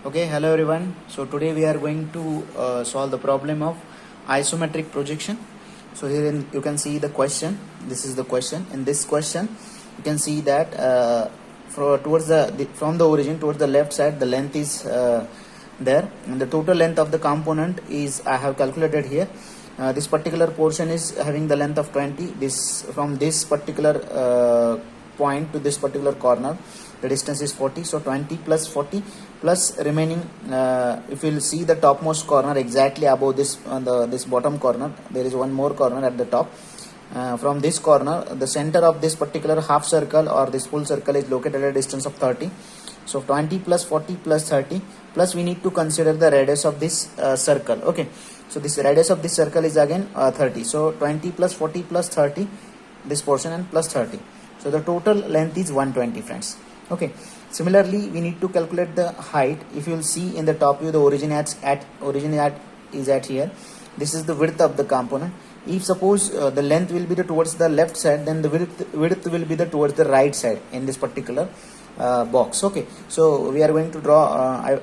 Okay, hello everyone. So today we are going to solve the problem of isometric projection. So here you can see the question. This is the question. In this question, you can see that from the origin towards the left side, the length is there, and the total length of the component is I have calculated here. This particular portion is having the length of 20. This from this particular point to this particular corner, the distance is 40. So 20 plus 40 plus remaining, if you will see the topmost corner exactly above this this bottom corner, there is one more corner at the top. From this corner, the center of this particular half circle or this full circle is located at a distance of 30. So 20 plus 40 plus 30, plus we need to consider the radius of this circle. Okay, so this radius of this circle is again 30. So 20 plus 40 plus 30, this portion, and plus 30. So the total length is 120, friends. Okay, similarly we need to calculate the height. If you will see in the top view, the origin is at here. This is the width of the component. If suppose the length will be towards the left side, then the width will be towards the right side in this particular box. Okay, so we are going to draw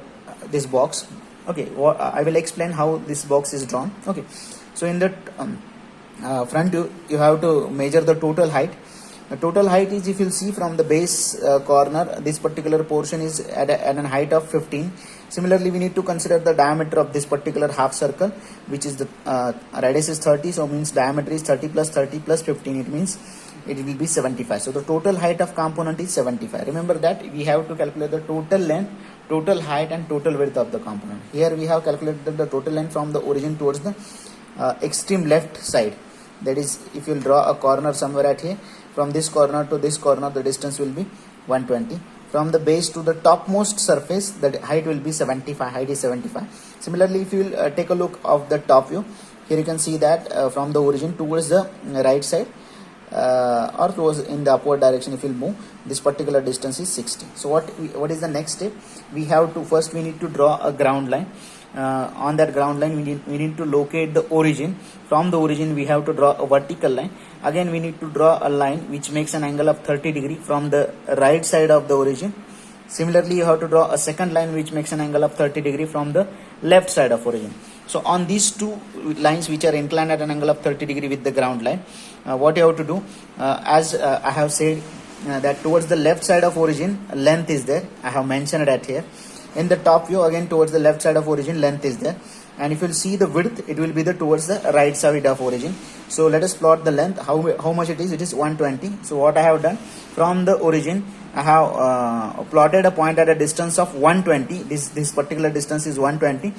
this box. Okay, I will explain how this box is drawn. Okay, so in the front you have to measure the total height. The total height is, if you see from the base corner, this particular portion is at an height of 15. Similarly, we need to consider the diameter of this particular half circle, which is the radius is 30, so means diameter is 30 plus 30 plus 15, it means it will be 75. So the total height of component is 75. Remember that we have to calculate the total length, total height and total width of the component. Here we have calculated the total length from the origin towards the extreme left side. That is, if you will draw a corner somewhere at here, from this corner to this corner, the distance will be 120. From the base to the topmost surface, the height will be 75. Height is 75. Similarly, if you will take a look of the top view, here you can see that from the origin towards the right side or towards in the upward direction, if you will move, this particular distance is 60. So what is the next step? We have to first we need to draw a ground line. On that ground line, we need to locate the origin. From the origin, we have to draw a vertical line. Again, we need to draw a line which makes an angle of 30 degree from the right side of the origin. Similarly, you have to draw a second line which makes an angle of 30 degree from the left side of origin. So on these two lines which are inclined at an angle of 30 degree with the ground line, what you have to do, as I have said, that towards the left side of origin, length is there. I have mentioned that here. In the top view, again towards the left side of origin, length is there. And if you will see the width, it will be towards the right side of origin. So let us plot the length, how much it is. It is 120. So what I have done, from the origin, I have plotted a point at a distance of 120. This particular distance is 120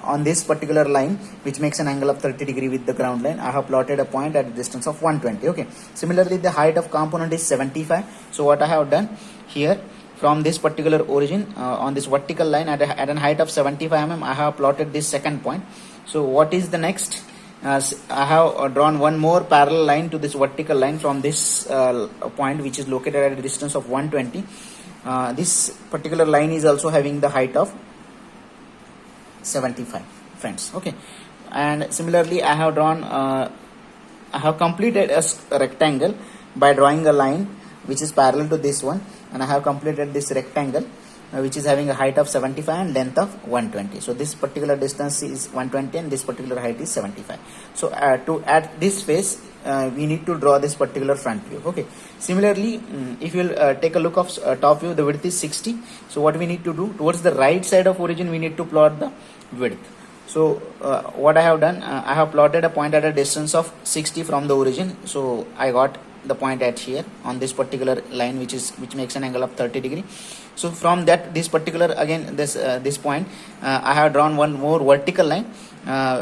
on this particular line, which makes an angle of 30 degree with the ground line. I have plotted a point at a distance of 120. Okay. Similarly, the height of component is 75. So what I have done here, from this particular origin on this vertical line at an height of 75 mm, I have plotted this second point. So what is the next? I have drawn one more parallel line to this vertical line from this point, which is located at a distance of 120. This particular line is also having the height of 75, friends. Okay, and similarly, I have drawn I have completed a rectangle by drawing a line which is parallel to this one, and I have completed this rectangle which is having a height of 75 and length of 120. So this particular distance is 120 and this particular height is 75. So at this face, we need to draw this particular front view. Okay. Similarly, if you will take a look of top view, the width is 60. So what we need to do, towards the right side of origin, we need to plot the width. So what I have done, I have plotted a point at a distance of 60 from the origin. So I got the point at here on this particular line, which makes an angle of 30 degree. So from that, this particular, again this point, I have drawn one more vertical line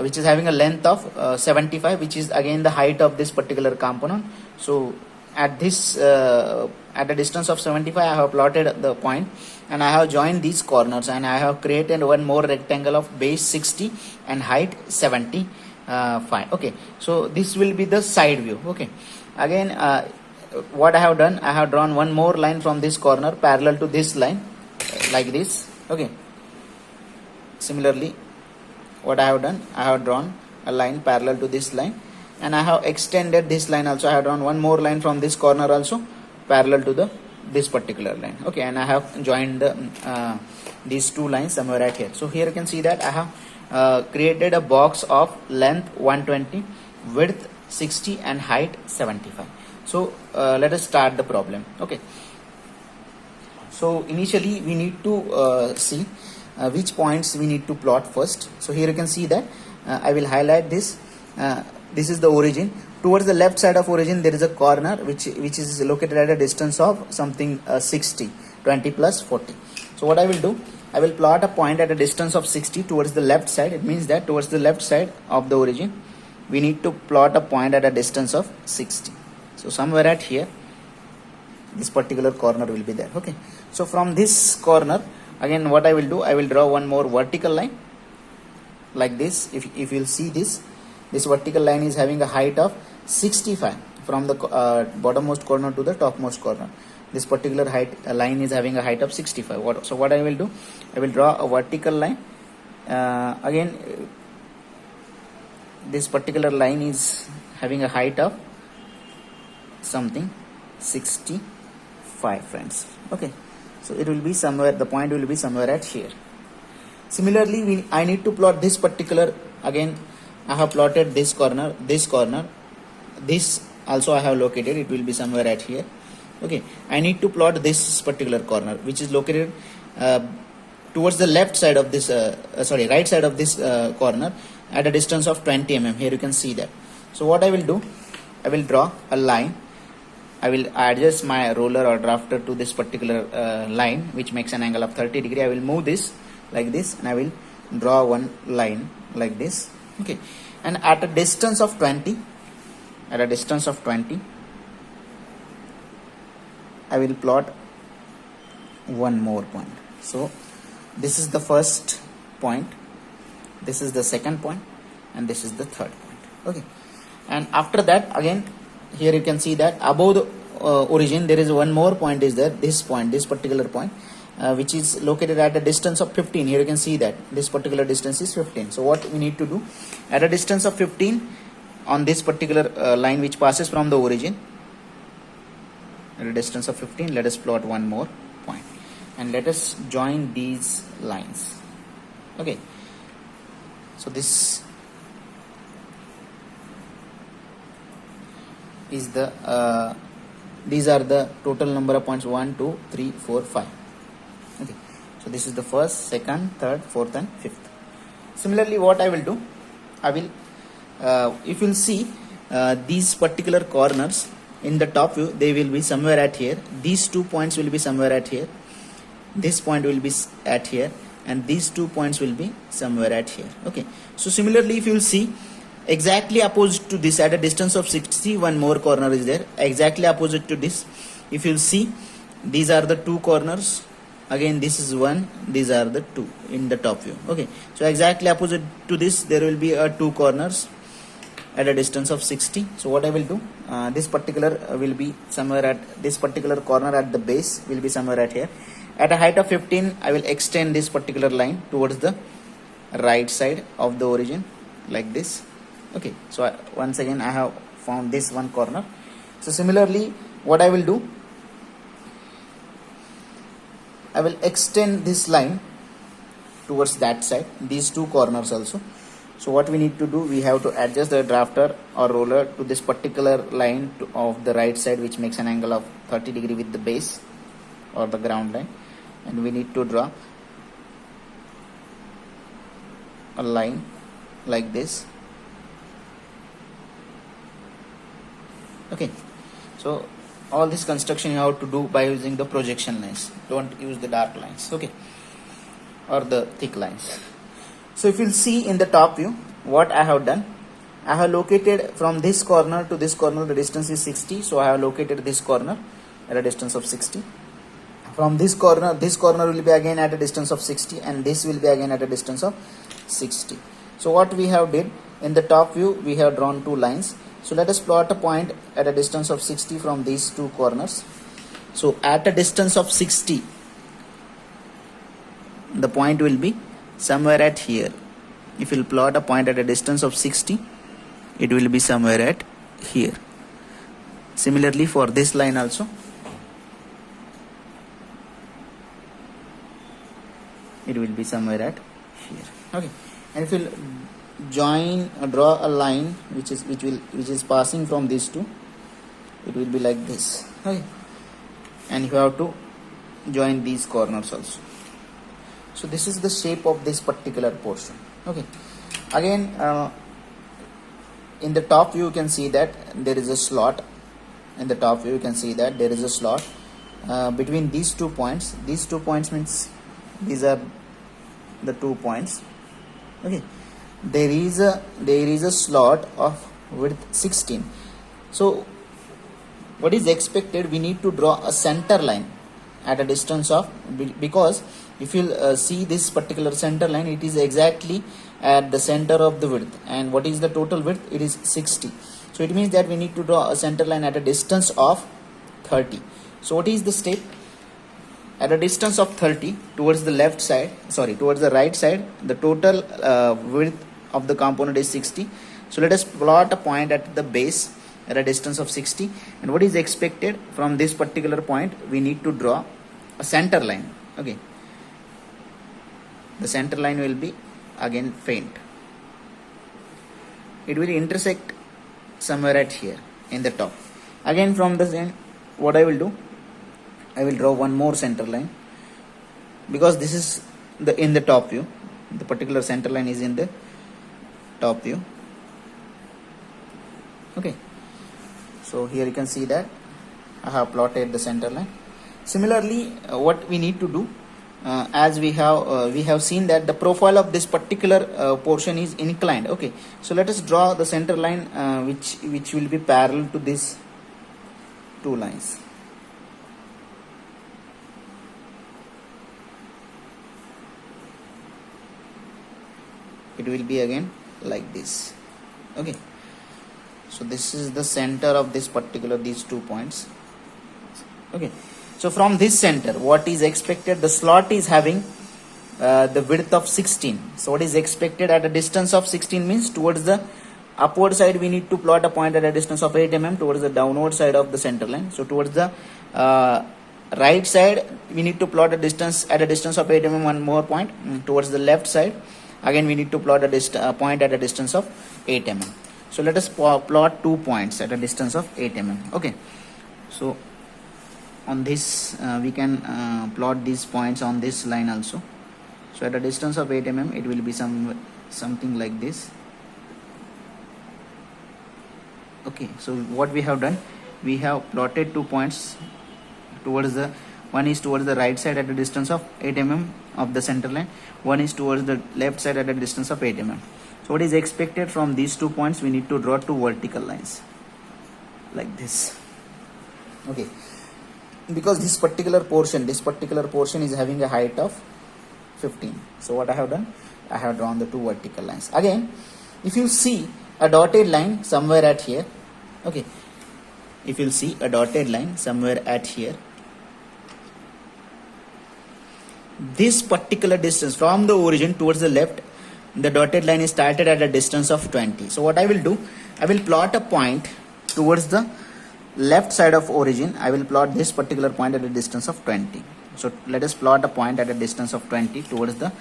which is having a length of 75, which is again the height of this particular component. So at this at a distance of 75, I have plotted the point and I have joined these corners, and I have created one more rectangle of base 60 and height 75. Okay, so this will be the side view. Okay, again what I have done, I have drawn one more line from this corner parallel to this line, like this. Okay, similarly, what I have done, I have drawn a line parallel to this line, and I have extended this line also. I have drawn one more line from this corner also parallel to the this particular line. Okay, and I have joined these two lines somewhere right here. So here you can see that I have created a box of length 120, width 60 and height 75. So let us start the problem. Okay, so initially we need to see which points we need to plot first. So here you can see that I will highlight this. This is the origin. Towards the left side of origin there is a corner which is located at a distance of something 60, 20 plus 40. So what I will do, I will plot a point at a distance of 60 towards the left side. It means that towards the left side of the origin we need to plot a point at a distance of 60. So somewhere at here this particular corner will be there. Okay, so from this corner again what I will do, I will draw one more vertical line like this. If you'll see this vertical line is having a height of 65 from the bottommost corner to the topmost corner. This particular line is having a height of 65. So what I will do, I will draw a vertical line. Again this particular line is having a height of something 65, friends. Okay, so it will be somewhere, the point will be somewhere at here. Similarly I need to plot this particular, again I have plotted this corner, this also I have located, it will be somewhere at here. Okay, I need to plot this particular corner which is located towards the left side of this right side of this corner at a distance of 20 mm. Here you can see that. So what I will do, I will draw a line. I will adjust my roller or drafter to this particular line which makes an angle of 30 degree. I will move this like this and I will draw one line like this. Okay, and at a distance of 20, I will plot one more point. So this is the first point, this is the second point, and this is the third point. Okay, and after that again here you can see that above the origin there is one more point is there, this particular point which is located at a distance of 15. Here you can see that this particular distance is 15. So what we need to do, at a distance of 15 on this particular line which passes from the origin, at a distance of 15, let us plot one more point and let us join these lines. Okay, so this is the these are the total number of points 1, 2, 3, 4, 5. Okay, so this is the first, second, third, fourth and fifth. Similarly what I will do, I will if you'll see these particular corners in the top view, they will be somewhere at here. These 2 points will be somewhere at here, this point will be at here, and these 2 points will be somewhere at here. Okay, so similarly if you will see exactly opposite to this at a distance of 60, one more corner is there exactly opposite to this. If you will see, these are the 2 corners, again this is 1, these are the 2 in the top view. Okay, so exactly opposite to this there will be 2 corners at a distance of 60. So what I will do, this particular will be somewhere at this particular corner at the base will be somewhere at here. At a height of 15, I will extend this particular line towards the right side of the origin like this. Okay, so once again I have found this one corner. So similarly what I will do, I will extend this line towards that side, these 2 corners also. So what we need to do, we have to adjust the drafter or roller to this particular line of the right side which makes an angle of 30 degree with the base or the ground line, and we need to draw a line like this. Okay, so all this construction you have to do by using the projection lines, don't use the dark lines, okay, or the thick lines. So if you'll see in the top view what I have done, I have located from this corner to this corner the distance is 60. So I have located this corner at a distance of 60. From this corner will be again at a distance of 60, and this will be again at a distance of 60. So what we have did, in the top view we have drawn 2 lines. So let us plot a point at a distance of 60 from these 2 corners. So at a distance of 60, the point will be somewhere at here. If you will plot a point at a distance of 60, it will be somewhere at here. Similarly for this line also, it will be somewhere at here. Okay, and if you draw a line which is passing from these two, it will be like this. Okay, and you have to join these corners also. So this is the shape of this particular portion. Okay, again in the top view you can see that there is a slot. In the top view you can see that there is a slot between these 2 points. These 2 points means these are the 2 points. Okay, there is a slot of width 16. So what is expected, we need to draw a center line at a distance of, because if you see this particular center line, it is exactly at the center of the width, and what is the total width? It is 60. So it means that we need to draw a center line at a distance of 30. So what is the step? At a distance of 30 towards the left side, towards the right side, the total width of the component is 60. So let us plot a point at the base at a distance of 60, and what is expected from this particular point? We need to draw a center line. Okay, the center line will be again faint. It will intersect somewhere at here in the top. Again from the end, what I will do, I will draw one more center line, because this is in the top view. The particular center line is in the top view. Okay, so here you can see that I have plotted the center line. Similarly, what we need to do, as we have seen that the profile of this particular portion is inclined. Okay, so let us draw the center line which will be parallel to these 2 lines. It will be again like this. Okay, so this is the center of these 2 points. Okay, so from this center, what is expected? The slot is having the width of 16. So what is expected at a distance of 16 means towards the upward side we need to plot a point at a distance of 8 mm towards the downward side of the center line. So towards the right side we need to plot a distance at a distance of 8 mm, one more point. Towards the left side again we need to plot a point at a distance of 8 mm. So let us plot 2 points at a distance of 8 mm. Okay, so on this we can plot these points on this line also. So at a distance of 8 mm it will be something like this. Okay, so what we have done, we have plotted 2 points towards the, one is towards the right side at a distance of 8 mm of the center line, one is towards the left side at a distance of 8 mm. So what is expected from these 2 points? We need to draw 2 vertical lines like this. Okay, because this particular portion is having a height of 15. So what I have done, I have drawn the 2 vertical lines. Again, if you see a dotted line somewhere at here, okay, if you see a dotted line somewhere at here, this particular distance from the origin towards the left, the dotted line is started at a distance of 20. So what I will do, I will plot a point towards the left side of origin. I will plot this particular point at a distance of 20. So let us plot a point at a distance of 20 towards the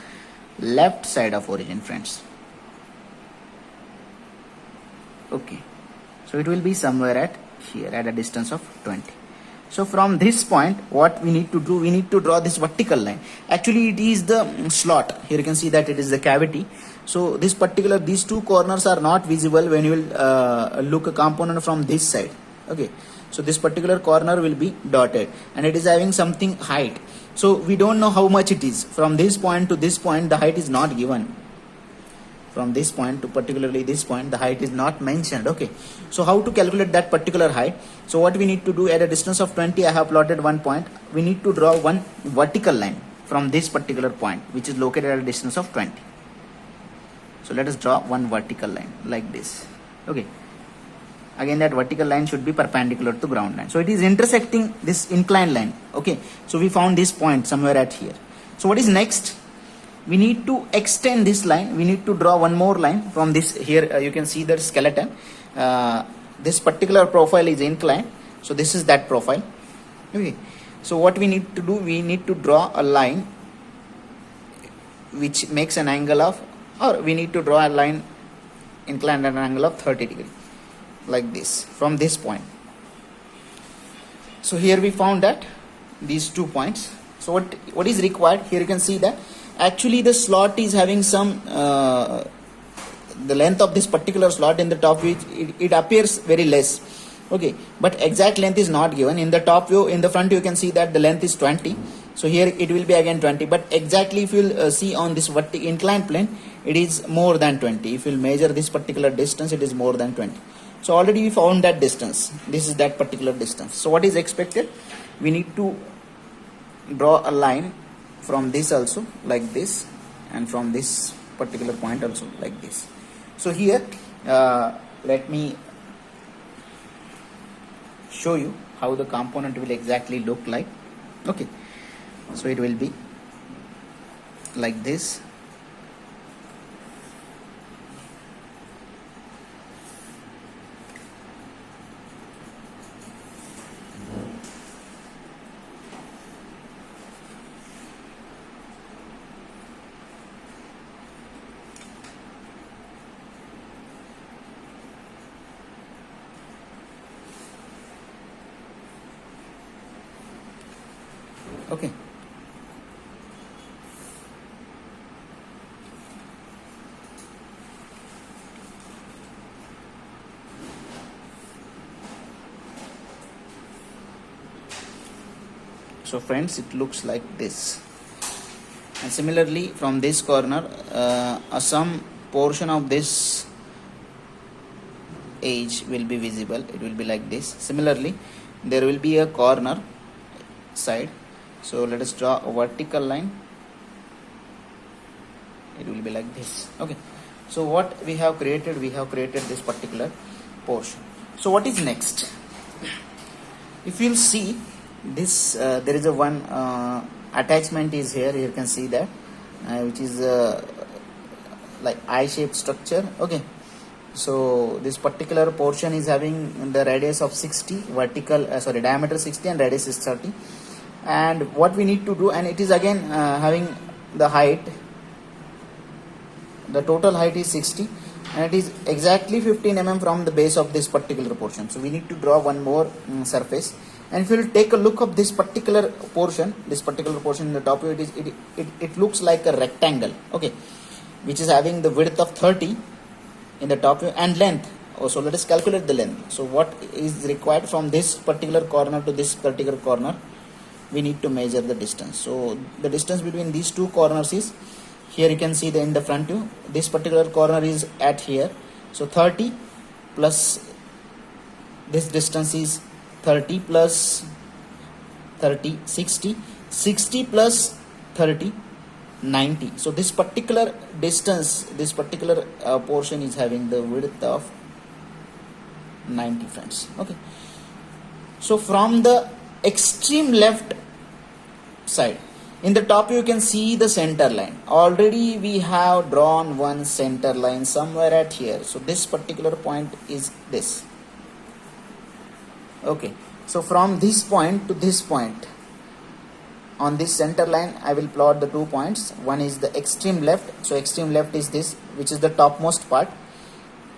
left side of origin, friends. Okay, so it will be somewhere at here at a distance of 20. So from this point, what we need to do, we need to draw this vertical line. Actually it is the slot. Here you can see that it is the cavity. So these 2 corners are not visible when you will look a component from this side. Okay, so this particular corner will be dotted and it is having something height. So we don't know how much it is. From this point to this point the height is not given. From this point to particularly this point the height is not mentioned. Okay, so how to calculate that particular height? So what we need to do, at a distance of 20 I have plotted 1 point. We need to draw 1 vertical line from this particular point which is located at a distance of 20. So let us draw 1 vertical line like this. Okay, again that vertical line should be perpendicular to ground line. So it is intersecting this inclined line. Okay, so we found this point somewhere at here. So what is next? We need to extend this line. We need to draw 1 more line from this. Here you can see the skeleton. This particular profile is inclined, so this is that profile. Okay, so what we need to do, we need to draw a line which makes an angle of, or we need to draw a line inclined at an angle of 30 degree like this from this point. So here we found that these 2 points. So what is required here? You can see that actually the slot is having some the length of this particular slot in the top view, it appears very less, okay, but exact length is not given. In the top view, in the front view, you can see that the length is 20, so here it will be again 20, but exactly if you'll see on this vertical inclined plane, it is more than 20. If you'll measure this particular distance, it is more than 20. So already we found that distance. This is that particular distance. So what is expected? We need to draw a line from this also like this, and from this particular point also like this. So here let me show you how the component will exactly look like. Okay, so it will be like this. Okay, so friends, it looks like this. And similarly from this corner, some portion of this edge will be visible. It will be like this. Similarly, there will be a corner side. So let us draw a vertical line. It will be like this. Okay, so what we have created this particular portion. So what is next? If you'll see this, there is a one attachment is here. You can see that which is like I-shaped structure. Okay, so this particular portion is having the radius of 60, diameter 60 and radius is 30. And what we need to do, and it is again having the height, the total height is 60, and it is exactly 15 mm from the base of this particular portion. So we need to draw one more surface. And if you will take a look of this particular portion in the top view, it looks like a rectangle, okay, which is having the width of 30 in the top view and length. So let us calculate the length. So what is required from this particular corner to this particular corner? We need to measure the distance. So the distance between these two corners is, here you can see in the front view, this particular corner is at here. So 30 plus this distance is 30 plus 30, 60, 60 plus 30, 90. So this particular distance, this particular portion is having the width of 90, friends. Okay, so from the extreme left side, in the top you can see the center line. Already we have drawn one center line somewhere at here. So this particular point is this. Okay, so from this point to this point, on this center line I will plot the 2 points. One is the extreme left. So extreme left is this, which is the topmost part.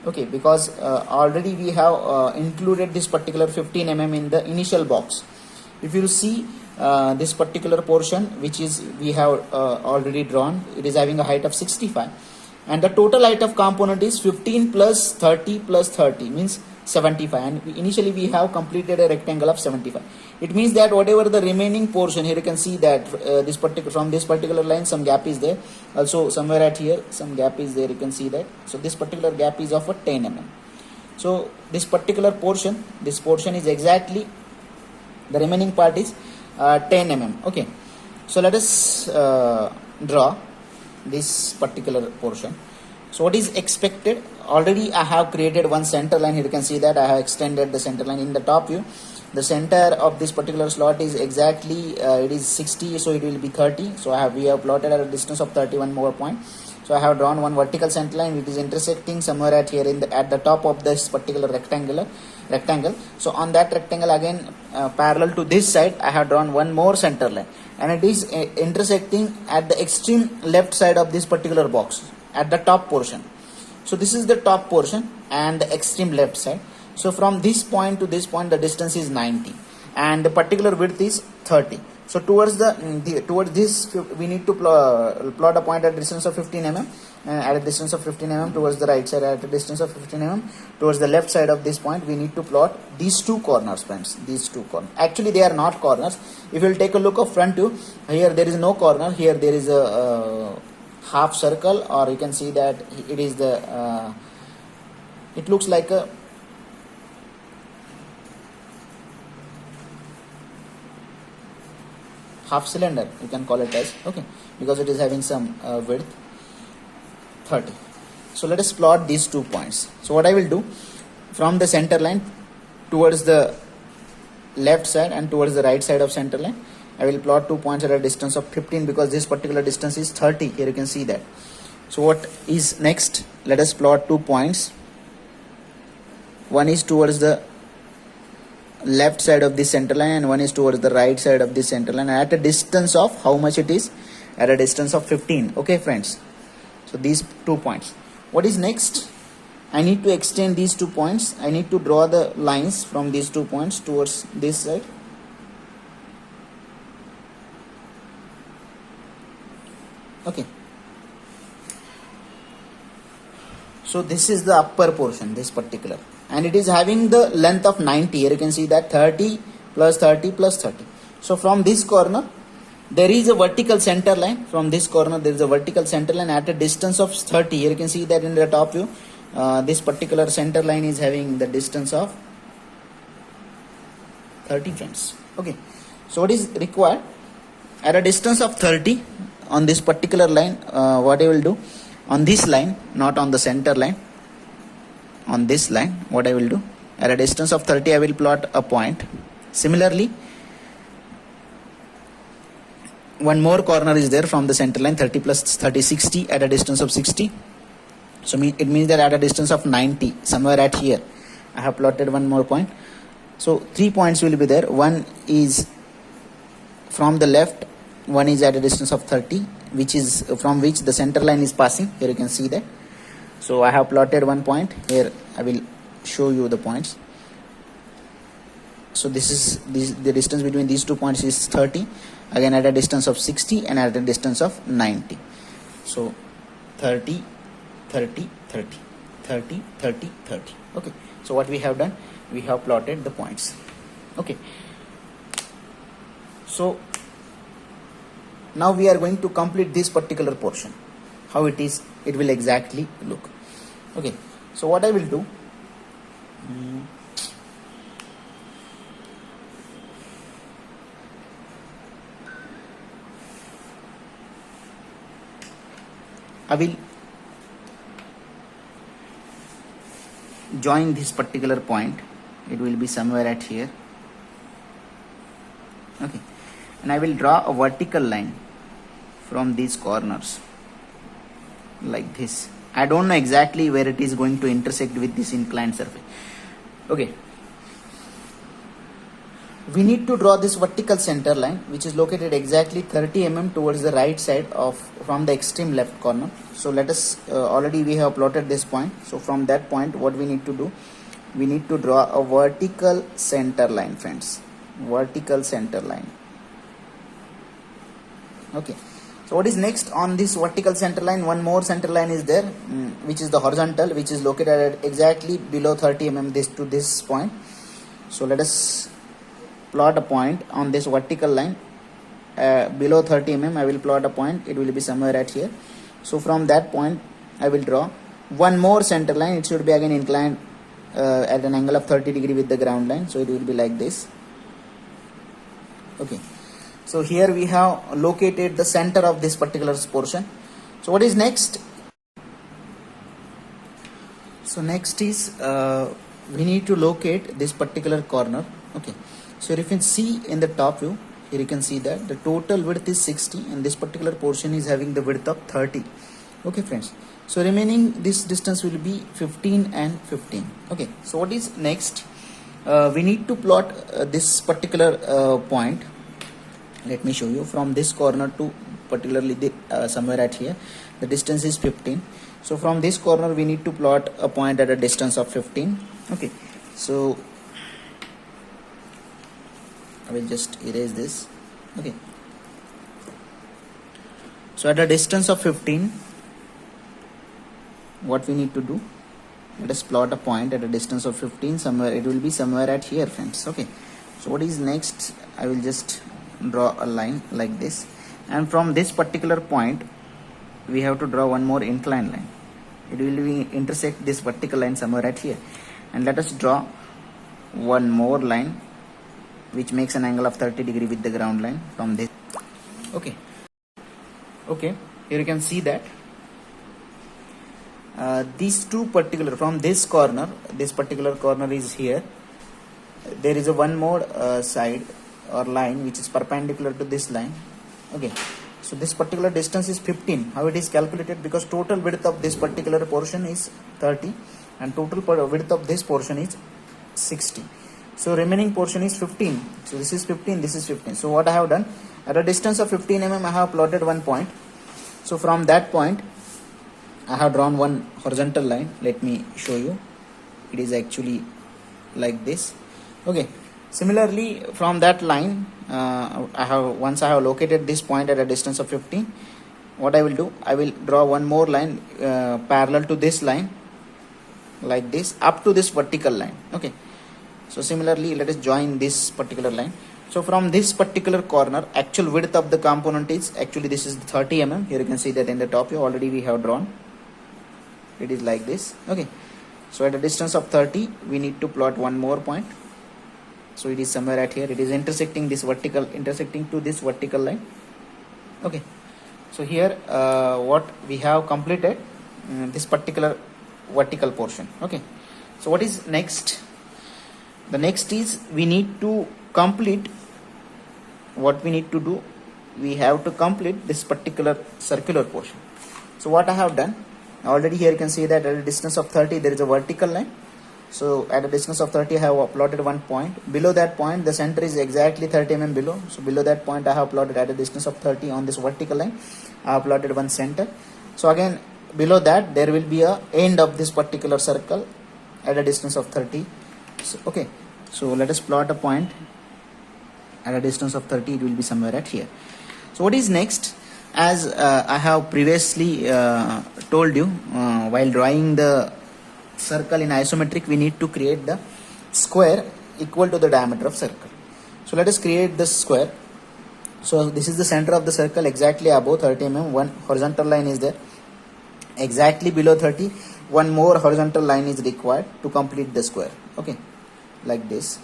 Okay, because already we have included this particular 15 mm in the initial box. If you see this particular portion, which is we have already drawn, it is having a height of 65, and the total height of component is 15 plus 30 plus 30 means 75, and initially we have completed a rectangle of 75. It means that whatever the remaining portion, here you can see that from this particular line some gap is there, also somewhere at here some gap is there, you can see that. So this particular gap is of a 10 mm. So this particular portion, is exactly, the remaining part is 10 mm. Okay, so let us draw this particular portion. So what is expected? Already I have created one center line. Here you can see that I have extended the center line. In the top view, the center of this particular slot is exactly it is 60, so it will be 30. So we have plotted at a distance of 31 more point. So I have drawn one vertical center line which is intersecting somewhere at here at the top of this particular rectangle. So on that rectangle again, parallel to this side, I have drawn one more center line. and it is intersecting at the extreme left side of this particular box at the top portion. So this is the top portion and the extreme left side. So from this point to this point the distance is 90 and the particular width is 30. So towards this we need to plot a point at a distance of 15 mm, at a distance of 15 mm towards the right side, at a distance of 15 mm towards the left side of this point we need to plot these two corners, friends. These two corners, actually they are not corners. If you will take a look of front view, here there is no corner, here there is a half circle, or you can see that it is the it looks like a half cylinder, you can call it as, okay, because it is having some width 30. So let us plot these 2 points. So what I will do, from the center line towards the left side and towards the right side of center line, I will plot 2 points at a distance of 15, because this particular distance is 30. Here you can see that. So what is next? Let us plot 2 points. One is towards the left side of this center line and one is towards the right side of this center line, at a distance of, how much it is? At a distance of 15. Okay, friends. So these 2 points. What is next? I need to extend these 2 points. I need to draw the lines from these 2 points towards this side. Okay. So this is the upper portion, this particular, and it is having the length of 90. Here you can see that 30 plus 30 plus 30. So from this corner there is a vertical center line. From this corner there is a vertical center line at a distance of 30. Here you can see that in the top view, this particular center line is having the distance of 30, friends. Okay. So what is required? At a distance of 30 on this particular line, what I will do, on this line, not on the center line, on this line, what I will do, at a distance of 30 I will plot a point. Similarly, one more corner is there from the center line, 30 plus 30, 60, at a distance of 60. So it means that at a distance of 90, somewhere at here, I have plotted one more point. So 3 points will be there. One is from the left, one is at a distance of 30, which is from which the center line is passing. Here you can see that. So I have plotted one point. Here I will show you the points. So this is the distance between these 2 points is 30, again at a distance of 60 and at a distance of 90. So 30, 30, 30, 30, 30, 30. Okay. So what we have done, we have plotted the points. Okay. So now we are going to complete this particular portion. How it will exactly look. Okay. So what I will do, I will join this particular point. It will be somewhere at here. Okay. And I will draw a vertical line from these corners like this. I don't know exactly where it is going to intersect with this inclined surface. Okay. We need to draw this vertical center line, which is located exactly 30 mm towards the right side of from the extreme left corner. So let us already we have plotted this point. So from that point, what we need to do, we need to draw a vertical center line, friends. Vertical center line. Okay. So what is next on this vertical center line? One more center line is there, which is the horizontal, which is located at exactly below 30 mm this point. So let us plot a point on this vertical line below 30 mm. I will plot a point. It will be somewhere at here. So from that point I will draw one more center line. It should be again inclined at an angle of 30 degree with the ground line. So it will be like this. Okay. So here we have located the center of this particular portion. So what is next? So next is we need to locate this particular corner. Okay. So if you can see in the top view, here you can see that the total width is 60 and this particular portion is having the width of 30. Okay, friends. So remaining this distance will be 15 and 15. Okay. So what is next? We need to plot this particular point let me show you. From this corner to particularly somewhere at here, the distance is 15. So from this corner we need to plot a point at a distance of 15. Okay, so I will just erase this. Okay, so at a distance of 15, what we need to do, let us plot a point at a distance of 15 somewhere. It will be somewhere at here, friends. Okay, so what is next? I will just draw a line like this, and from this particular point we have to draw one more inclined line. It will be intersect this vertical line somewhere at here, and let us draw one more line which makes an angle of 30 degree with the ground line from this. Okay, here you can see that these two particular, from this particular corner is here, there is a one more side or line which is perpendicular to this line. Okay, so this particular distance is 15. How it is calculated? Because total width of this particular portion is 30 and total width of this portion is 60. So remaining portion is 15. So this is 15, this is 15. So what I have done, at a distance of 15 mm I have plotted one point. So from that point I have drawn one horizontal line. Let me show you. It is actually like this. Okay, similarly from that line once I have located this point at a distance of 15, what I will do, I will draw one more line parallel to this line like this up to this vertical line. Okay, so similarly let us join this particular line. So from this particular corner, actual width of the component is actually, this is 30 mm. Here you can see that in the top view already we have drawn. It is like this. Okay, so at a distance of 30 we need to plot one more point. So it is somewhere at here. It is intersecting this vertical, intersecting to this vertical line. Okay, so here what we have completed this particular vertical portion. Okay, so what is next? The next is we need to complete, what we need to do, we have to complete this particular circular portion. So what I have done, already here you can see that at a distance of 30 there is a vertical line. So at a distance of 30 I have plotted one point. Below that point the center is exactly 30 mm below. So below that point I have plotted at a distance of 30 on this vertical line. I have plotted one center. So again below that there will be a end of this particular circle at a distance of 30. So, okay, so let us plot a point at a distance of 30. It will be somewhere at here. So what is next? As I have previously told you, while drawing the circle in isometric, we need to create the square equal to the diameter of circle. So let us create the square. So this is the center of the circle, exactly above 30 mm. One horizontal line is there. Exactly below 30, one more horizontal line is required to complete the square. Okay, like this.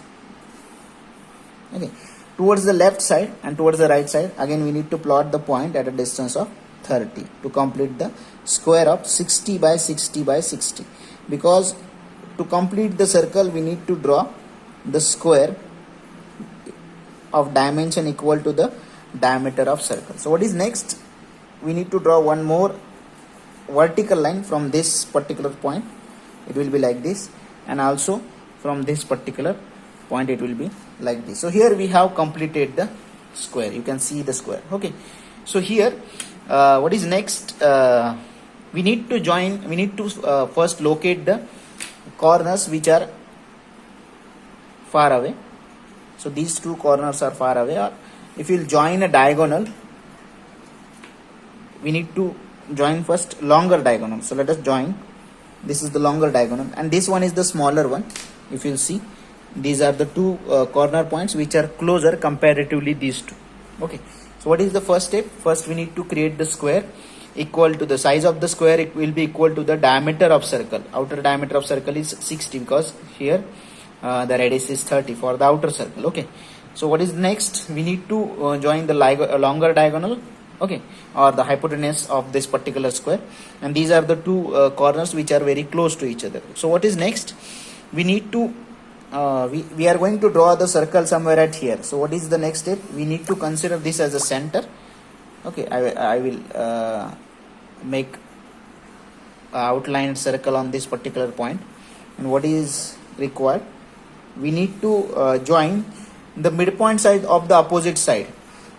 Okay, towards the left side and towards the right side, again we need to plot the point at a distance of 30 to complete the square of 60 by 60 by 60. Because to complete the circle we need to draw the square of dimension equal to the diameter of circle. So what is next? We need to draw one more vertical line from this particular point. It will be like this, and also from this particular point it will be like this. So here we have completed the square. You can see the square. Okay, so here what is next? We need to first locate the corners which are far away. So these two corners are far away, or if you will join a diagonal, we need to join first longer diagonal. So let us join. This is the longer diagonal and this one is the smaller one. If you will see, these are the two corner points which are closer comparatively, these two. Okay, so what is the first step? First we need to create the square equal to the size of the square. It will be equal to the diameter of circle. Outer diameter of circle is 60 because here the radius is 30 for the outer circle. Okay, so what is next? We need to join the longer diagonal, okay, or the hypotenuse of this particular square, and these are the two corners which are very close to each other. So what is next? We need to we are going to draw the circle somewhere at here. So what is the next step? We need to consider this as a center. Okay, I will make a outlined circle on this particular point. And what is required? We need to join the midpoint side of the opposite side.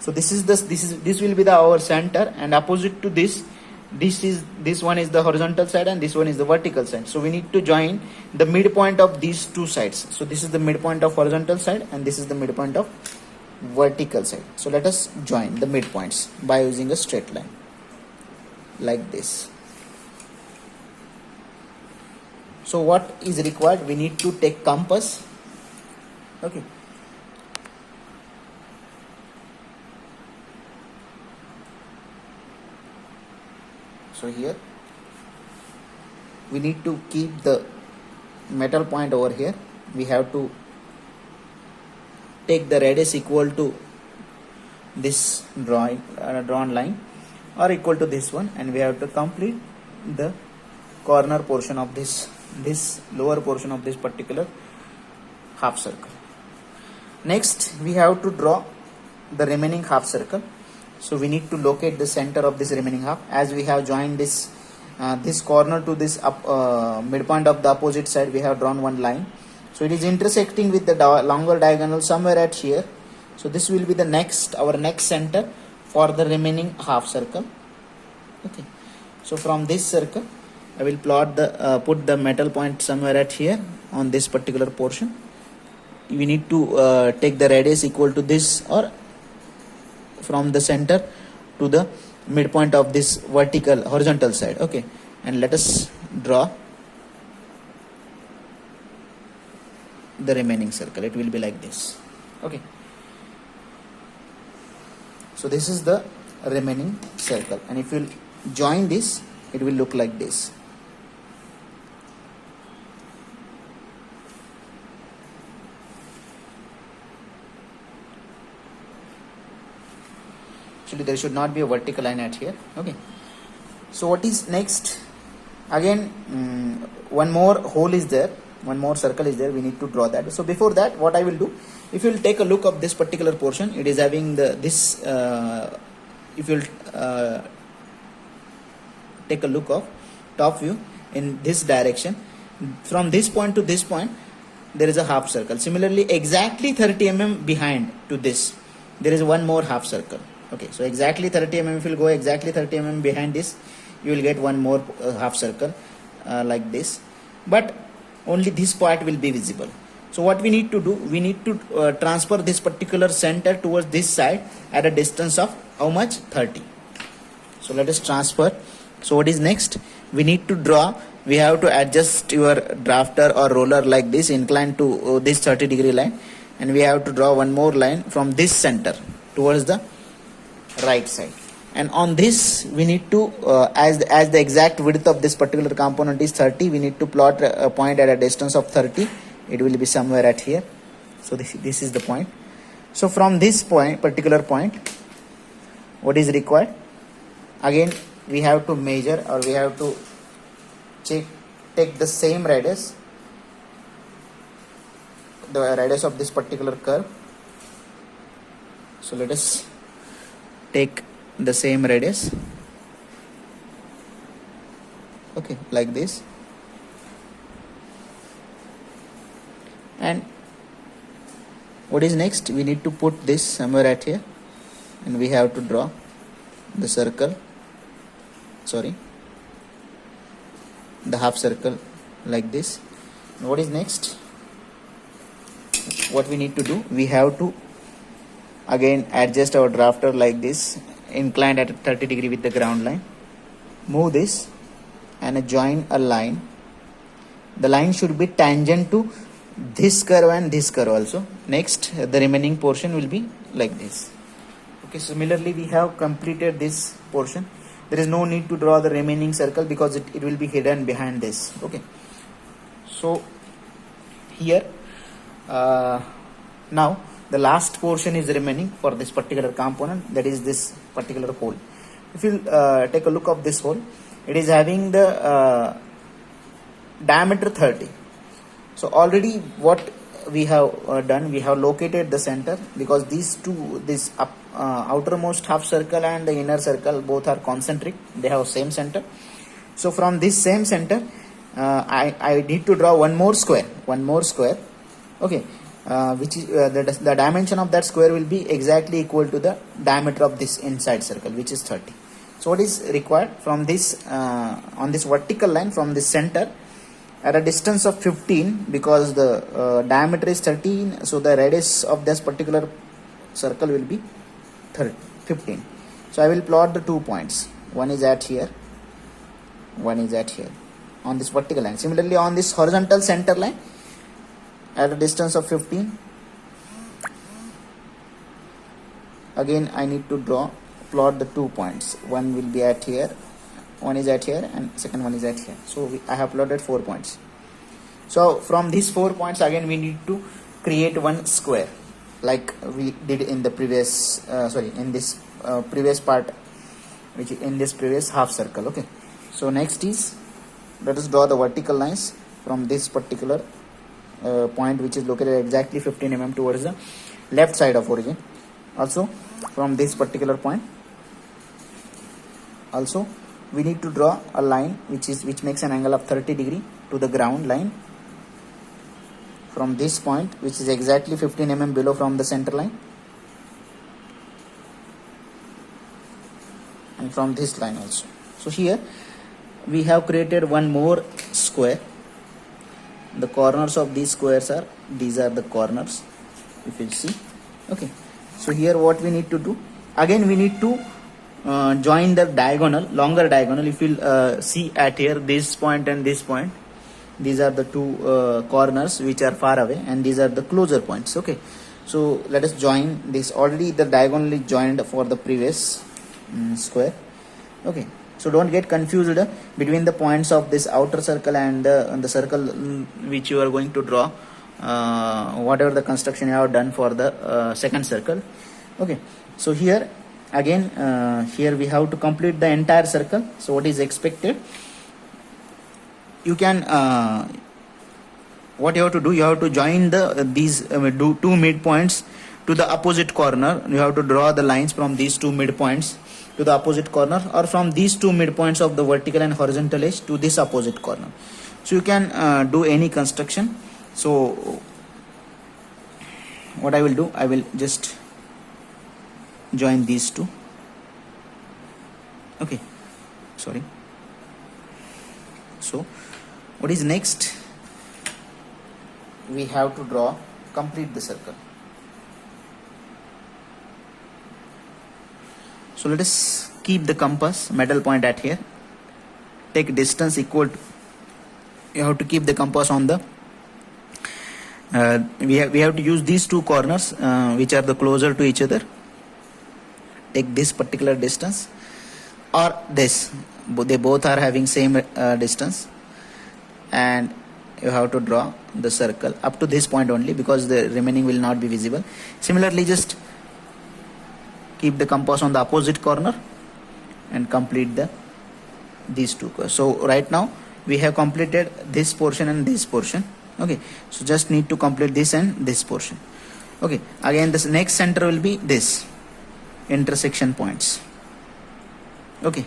So this will be the our center, and opposite to this one is the horizontal side and this one is the vertical side. So we need to join the midpoint of these two sides. So this is the midpoint of horizontal side and this is the midpoint of vertical side. So let us join the midpoints by using a straight line like this. So what is required? We need to take compass. Okay. So here we need to keep the metal point over here. We have to take the radius equal to this drawn line or equal to this one, and we have to complete the corner portion of this lower portion of this particular half circle. Next we have to draw the remaining half circle. So we need to locate the center of this remaining half. As we have joined this corner to this midpoint of the opposite side, we have drawn one line. So it is intersecting with the longer diagonal somewhere at here. So this will be our next center for the remaining half circle. Okay. So from this circle, I will put the metal point somewhere at here on this particular portion. We need to take the radius equal to this, or from the center to the midpoint of this horizontal side. Okay, and let us draw the remaining circle. It will be like this. Okay, so this is the remaining circle, and if you join this, it will look like this. Actually, there should not be a vertical line at here. Okay, so what is next? Again, one more hole is there, one more circle is there. We need to draw that. So before that, what I will do, if you will take a look of this particular portion, it is having if you will take a look of top view in this direction, from this point to this point there is a half circle. Similarly, exactly 30 mm behind to this, there is one more half circle. Okay, so exactly 30 mm, if you will go exactly 30 mm behind this, you will get one more half circle like this, but only this part will be visible. So what we need to do, we need to transfer this particular center towards this side at a distance of how much? 30. So let us transfer. So what is next? We need to draw, we have to adjust your drafter or roller like this, inclined to this 30-degree line, and we have to draw one more line from this center towards the right side. And on this we need to as the exact width of this particular component is 30, we need to plot a point at a distance of 30. It will be somewhere at here. So this is the point. So from this particular point, what is required? Again, we have to measure, or we have to take the same radius, the radius of this particular curve. So let us take the same radius. Okay, like this. And what is next? We need to put this somewhere at here, and we have to draw the circle, the half circle like this. And what is next? What we need to do, we have to again adjust our drafter like this, inclined at 30 degree with the ground line. Move this and join a line. The line should be tangent to this curve and this curve also. Next, the remaining portion will be like this. Okay, similarly we have completed this portion. There is no need to draw the remaining circle because it will be hidden behind this. Okay, so here now the last portion is remaining for this particular component, that is this particular hole. If you take a look of this hole, it is having the diameter 30. So already what we have done, we have located the center, because this outermost half circle and the inner circle both are concentric, they have same center. So from this same center I need to draw one more square. Okay, which is the dimension of that square will be exactly equal to the diameter of this inside circle, which is 30. So what is required from this on this vertical line from this center at a distance of 15, because the diameter is 13, so the radius of this particular circle will be 15. So I will plot the 2 points. One is at here, one is at here on this vertical line. Similarly, on this horizontal center line at a distance of 15, again I need to plot the 2 points. One will be at here, one is at here, and second one is at here. So I have plotted 4 points. So from these 4 points, again we need to create one square like we did in the previous in this previous part, which in this previous half circle. Okay, so next is, let us draw the vertical lines from this particular point, which is located exactly 15 mm towards the left side of origin. Also from this particular point, also we need to draw a line which makes an angle of 30 degree to the ground line from this point, which is exactly 15 mm below from the center line, and from this line also. So here we have created one more square. The corners of these squares are, these are the corners, if you see. Okay, so here what we need to do, again we need to join the diagonal, longer diagonal. If you see at here, this point and this point, these are the two corners which are far away, and these are the closer points. Okay, so let us join this. Already the diagonal is joined for the previous square. Okay, so don't get confused between the points of this outer circle and the circle which you are going to draw, whatever the construction you have done for the second circle. Okay, so here again here we have to complete the entire circle. So what is expected, you can what you have to do, you have to join these two midpoints to the opposite corner. You have to draw the lines from these two midpoints to the opposite corner, or from these two midpoints of the vertical and horizontal edge to this opposite corner. So you can do any construction. So what I will do, I will just join these two. Okay, sorry. So what is next, we have to complete the circle. So let us keep the compass middle point at here. Take distance equal to, you have to keep the compass on the we have to use these two corners which are the closer to each other. Take this particular distance, or this, they both are having same distance, and you have to draw the circle up to this point only, because the remaining will not be visible. Similarly, just keep the compass on the opposite corner and complete these two. So right now we have completed this portion and this portion. Okay, so just need to complete this and this portion. Okay, again this next center will be this intersection points. Okay,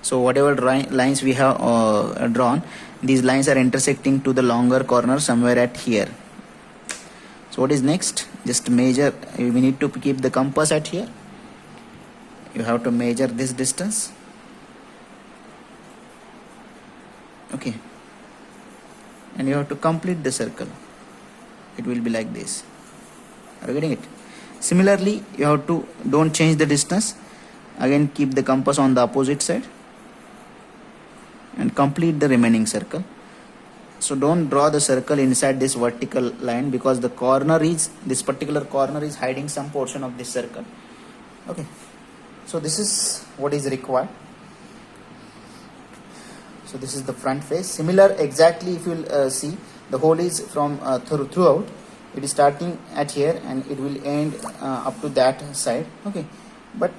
so whatever lines we have drawn, these lines are intersecting to the longer corner somewhere at here. So what is next, just measure. We need to keep the compass at here. You have to measure this distance. Okay, and you have to complete the circle. It will be like this. Are you getting it? Similarly, you have to, don't change the distance. Again keep the compass on the opposite side and complete the remaining circle. So don't draw the circle inside this vertical line, because the corner is, this particular corner is hiding some portion of this circle. Okay, so this is what is required. So this is the front face. Similar exactly, if you will see, the hole is from throughout. It is starting at here and it will end up to that side. Okay, but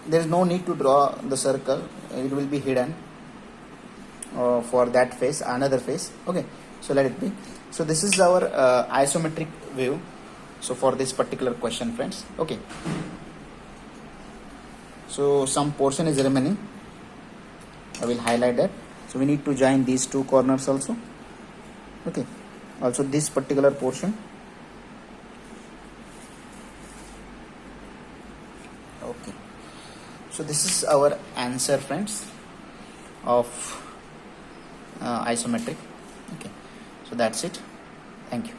there is no need to draw the circle. It will be hidden for that face, another face. Okay, so let it be. So this is our isometric view. So for this particular question, friends. Okay, so some portion is remaining. I will highlight that. So we need to join these two corners also. Okay, also this particular portion. Okay, so this is our answer, friends, of isometric. Okay, so that's it. Thank you.